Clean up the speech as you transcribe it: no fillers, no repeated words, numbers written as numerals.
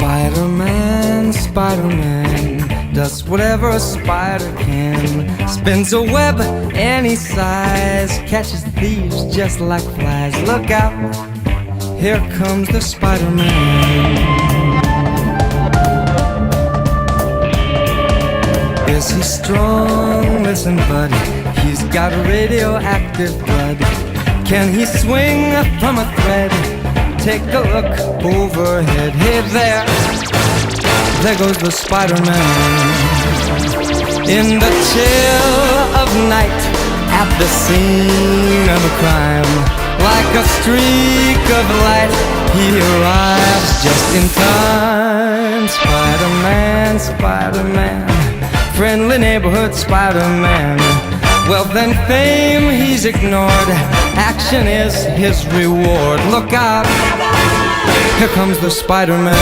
Spider-Man, Spider-Man does whatever a spider can. Spins a web any size, catches thieves just like flies. Look out, here comes the Spider-Man. Is he strong? Listen, buddy, he's got radioactive blood. Can he swing from a thread? Take a look overhead. Hey there goes the Spider-Man. In the chill of night, at the scene of a crime, like a streak of light, he arrives just in time. Spider-Man, Spider-Man, friendly neighborhood Spider-Man. Wealth and fame he's ignored, action is his reward. Look out, here comes the Spider-Man.